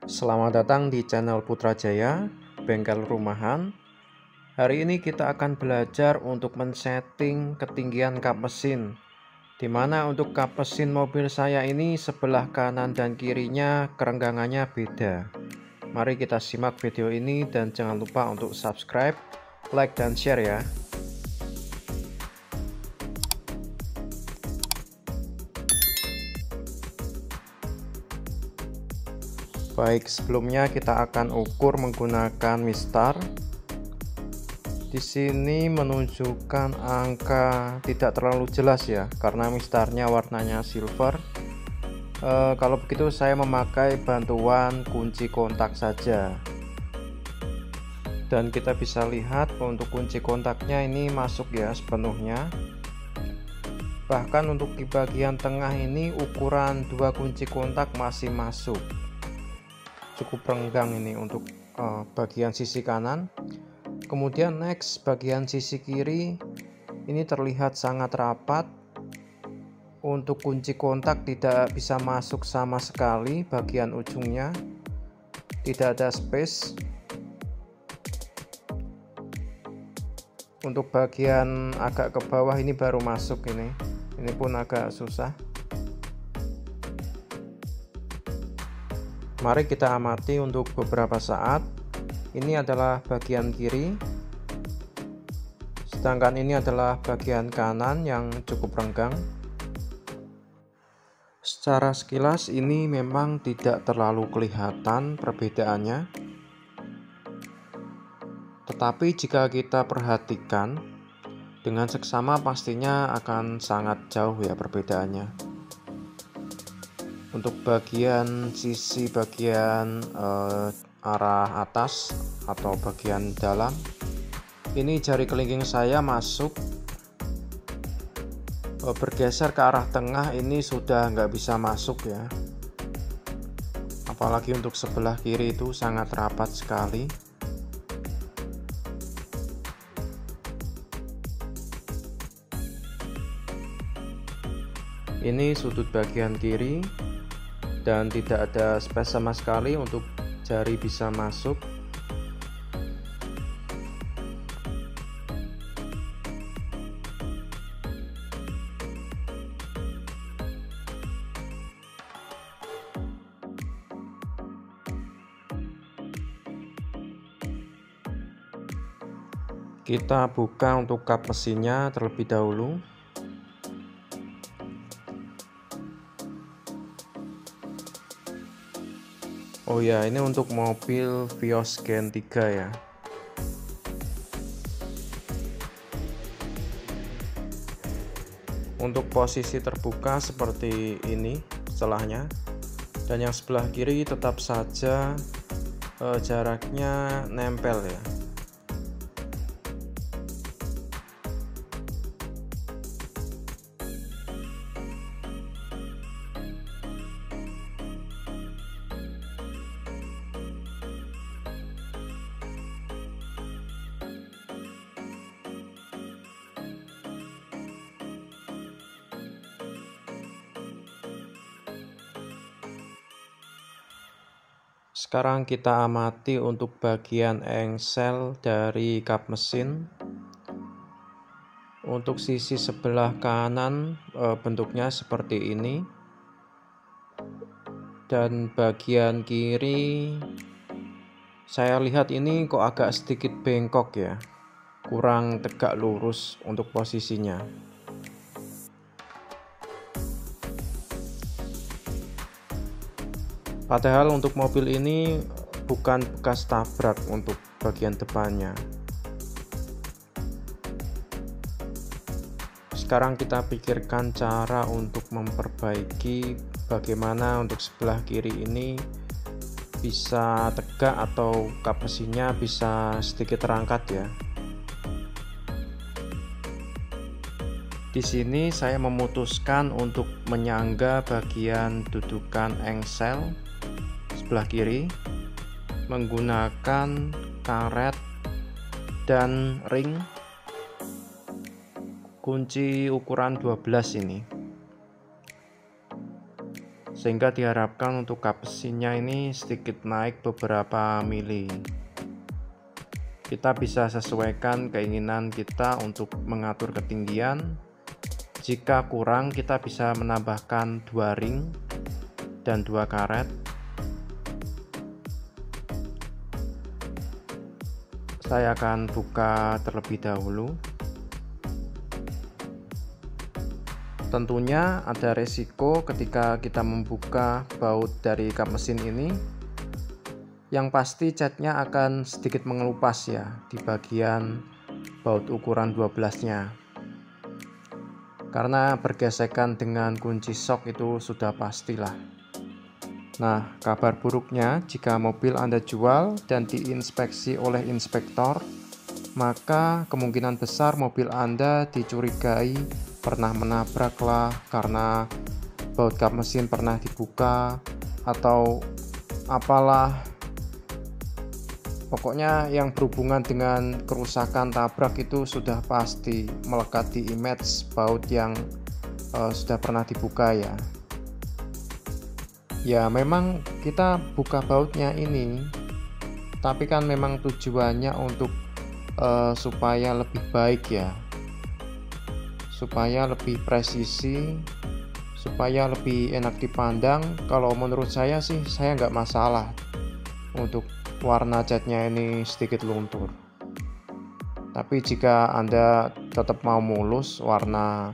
Selamat datang di channel Putrajaya, bengkel rumahan. Hari ini kita akan belajar untuk men-setting ketinggian kap mesin. Dimana untuk kap mesin mobil saya ini sebelah kanan dan kirinya kerenggangannya beda. Mari kita simak video ini dan jangan lupa untuk subscribe, like, dan share ya. Baik, sebelumnya kita akan ukur menggunakan mistar. Di sini menunjukkan angka tidak terlalu jelas ya, karena mistarnya warnanya silver. Kalau begitu saya memakai bantuan kunci kontak saja. Dan kita bisa lihat untuk kunci kontaknya ini masuk ya sepenuhnya. Bahkan untuk di bagian tengah ini ukuran dua kunci kontak masih masuk. Cukup renggang ini untuk bagian sisi kanan. Kemudian next bagian sisi kiri ini terlihat sangat rapat. Untuk kunci kontak tidak bisa masuk sama sekali, bagian ujungnya tidak ada space. Untuk bagian agak ke bawah ini baru masuk, ini pun agak susah. Mari kita amati untuk beberapa saat. Ini adalah bagian kiri, sedangkan ini adalah bagian kanan yang cukup renggang. Secara sekilas ini memang tidak terlalu kelihatan perbedaannya, tetapi jika kita perhatikan dengan seksama pastinya akan sangat jauh ya perbedaannya. Untuk bagian sisi bagian arah atas atau bagian dalam, ini jari kelingking saya masuk bergeser ke arah tengah, ini sudah nggak bisa masuk ya. Apalagi untuk sebelah kiri itu sangat rapat sekali. Ini sudut bagian kiri dan tidak ada space sama sekali untuk jari bisa masuk. Kita buka untuk kap mesinnya terlebih dahulu. Oh ya, ini untuk mobil Vios Gen 3 ya. Untuk posisi terbuka seperti ini celahnya, dan yang sebelah kiri tetap saja jaraknya nempel ya. Sekarang kita amati untuk bagian engsel dari kap mesin. Untuk sisi sebelah kanan bentuknya seperti ini, dan bagian kiri saya lihat ini kok agak sedikit bengkok ya, kurang tegak lurus untuk posisinya. Padahal untuk mobil ini bukan bekas tabrak untuk bagian depannya. Sekarang kita pikirkan cara untuk memperbaiki bagaimana untuk sebelah kiri ini bisa tegak atau kap mesinnya bisa sedikit terangkat ya. Di sini saya memutuskan untuk menyangga bagian dudukan engsel sebelah kiri menggunakan karet dan ring kunci ukuran 12 ini. sehingga diharapkan untuk kap mesinnya ini sedikit naik beberapa mili. Kita bisa sesuaikan keinginan kita untuk mengatur ketinggian. Jika kurang, kita bisa menambahkan 2 ring dan 2 karet. Saya akan buka terlebih dahulu. Tentunya ada resiko ketika kita membuka baut dari kap mesin ini. Yang pasti catnya akan sedikit mengelupas ya di bagian baut ukuran 12-nya. Karena bergesekan dengan kunci sok itu sudah pastilah. Nah, kabar buruknya jika mobil Anda jual dan diinspeksi oleh inspektor, maka kemungkinan besar mobil Anda dicurigai pernah menabrak lah karena baut kap mesin pernah dibuka atau apalah. Pokoknya yang berhubungan dengan kerusakan tabrak itu sudah pasti melekat di image baut yang sudah pernah dibuka ya. Ya memang kita buka bautnya ini, tapi kan memang tujuannya untuk supaya lebih baik ya, supaya lebih presisi, supaya lebih enak dipandang. Kalau menurut saya sih, saya nggak masalah untuk warna catnya ini sedikit luntur. Tapi jika Anda tetap mau mulus warna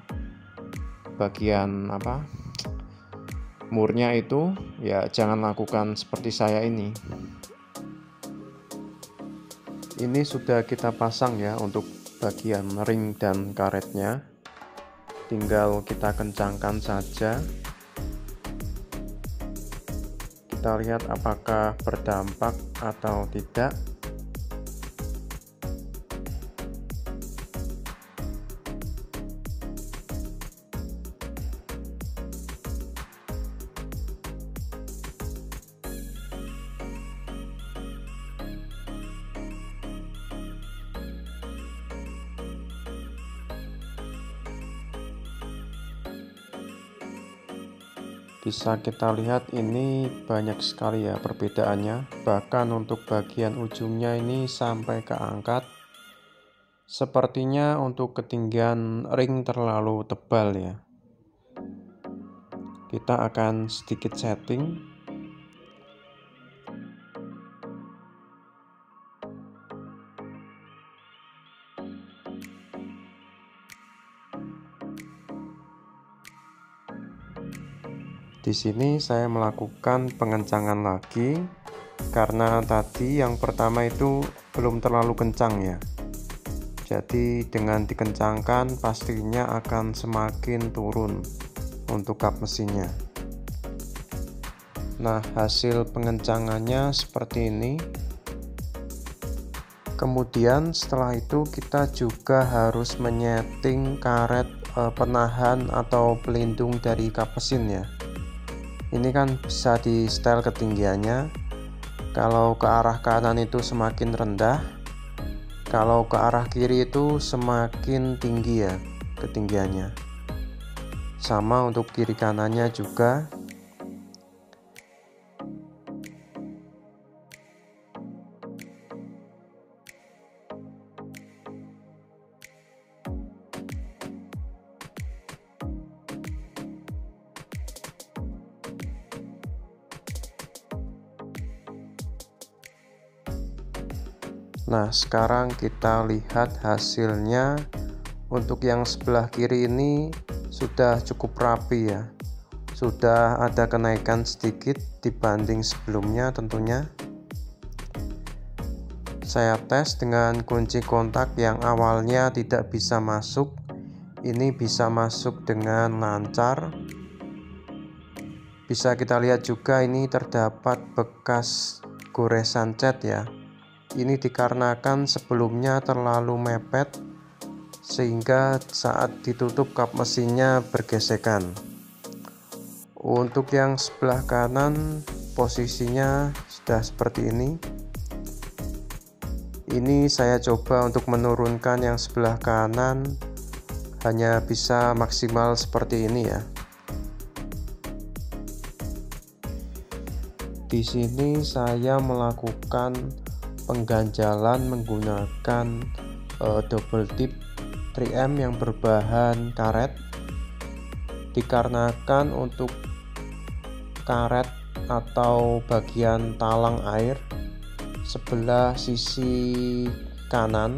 bagian murnya itu, ya jangan lakukan seperti saya ini. Ini sudah kita pasang ya untuk bagian ring dan karetnya. Tinggal kita kencangkan saja. Kita lihat apakah berdampak atau tidak. Bisa kita lihat ini banyak sekali ya perbedaannya, bahkan untuk bagian ujungnya ini sampai keangkat. Sepertinya untuk ketinggian ring terlalu tebal ya. Kita akan sedikit setting. Di sini saya melakukan pengencangan lagi karena tadi yang pertama itu belum terlalu kencang ya. Jadi dengan dikencangkan pastinya akan semakin turun untuk kap mesinnya. Nah, hasil pengencangannya seperti ini. Kemudian setelah itu kita juga harus menyeting karet penahan atau pelindung dari kap mesin ya. Ini kan bisa di setel ketinggiannya. Kalau ke arah kanan itu semakin rendah, kalau ke arah kiri itu semakin tinggi ya ketinggiannya. Sama untuk kiri kanannya juga. Nah, sekarang kita lihat hasilnya. Untuk yang sebelah kiri ini sudah cukup rapi ya. Sudah ada kenaikan sedikit dibanding sebelumnya tentunya. Saya tes dengan kunci kontak yang awalnya tidak bisa masuk. Ini bisa masuk dengan lancar. Bisa kita lihat juga ini terdapat bekas goresan cat ya. Ini dikarenakan sebelumnya terlalu mepet sehingga saat ditutup kap mesinnya bergesekan. Untuk yang sebelah kanan posisinya sudah seperti ini. Ini saya coba untuk menurunkan yang sebelah kanan, hanya bisa maksimal seperti ini ya. Di sini saya melakukan pengganjalan menggunakan double tip 3M yang berbahan karet, dikarenakan untuk karet atau bagian talang air sebelah sisi kanan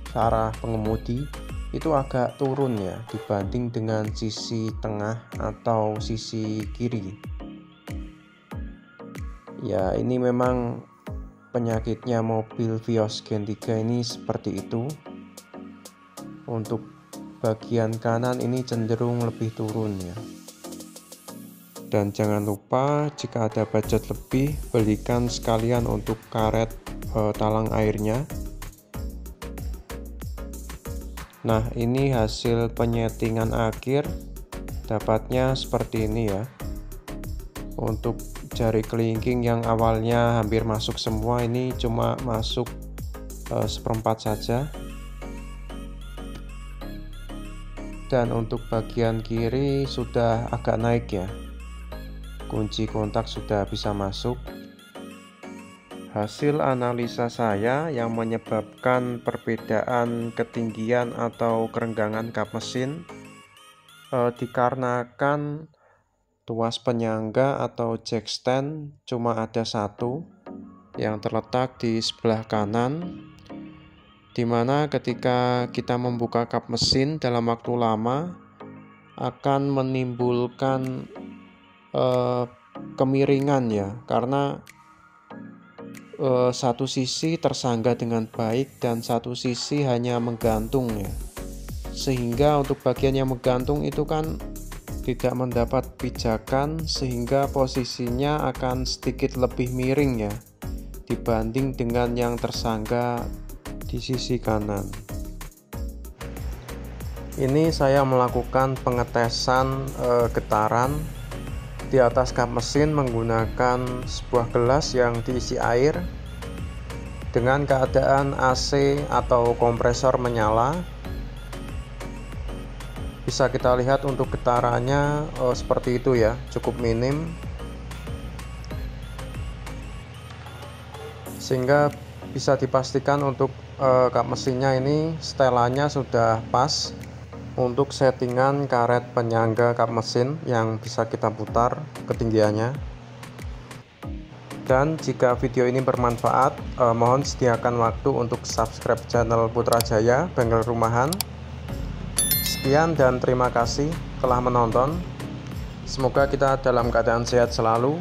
ke arah pengemudi itu agak turun ya dibanding dengan sisi tengah atau sisi kiri. Ya, ini memang penyakitnya mobil Vios Gen 3 ini seperti itu. Untuk bagian kanan ini cenderung lebih turun ya. Dan jangan lupa jika ada budget lebih, belikan sekalian untuk karet talang airnya. Nah, ini hasil penyetingan akhir, dapatnya seperti ini ya. Untuk jari kelingking yang awalnya hampir masuk semua, ini cuma masuk seperempat saja. Dan untuk bagian kiri sudah agak naik ya, kunci kontak sudah bisa masuk. Hasil analisa saya yang menyebabkan perbedaan ketinggian atau kerenggangan kap mesin dikarenakan tuas penyangga atau jack stand cuma ada satu yang terletak di sebelah kanan, dimana ketika kita membuka kap mesin dalam waktu lama akan menimbulkan kemiringan ya, karena satu sisi tersangga dengan baik dan satu sisi hanya menggantung ya, sehingga untuk bagian yang menggantung itu kan tidak mendapat pijakan, sehingga posisinya akan sedikit lebih miring ya dibanding dengan yang tersangga di sisi kanan. Ini saya melakukan pengetesan getaran di atas kap mesin menggunakan sebuah gelas yang diisi air dengan keadaan AC atau kompresor menyala. Bisa kita lihat untuk getarannya seperti itu ya, cukup minim, sehingga bisa dipastikan untuk kap mesinnya ini setelannya sudah pas untuk settingan karet penyangga kap mesin yang bisa kita putar ketinggiannya. Dan jika video ini bermanfaat, mohon sediakan waktu untuk subscribe channel Putra Jaya Bengkel Rumahan. Sekian dan terima kasih telah menonton. Semoga kita dalam keadaan sehat selalu.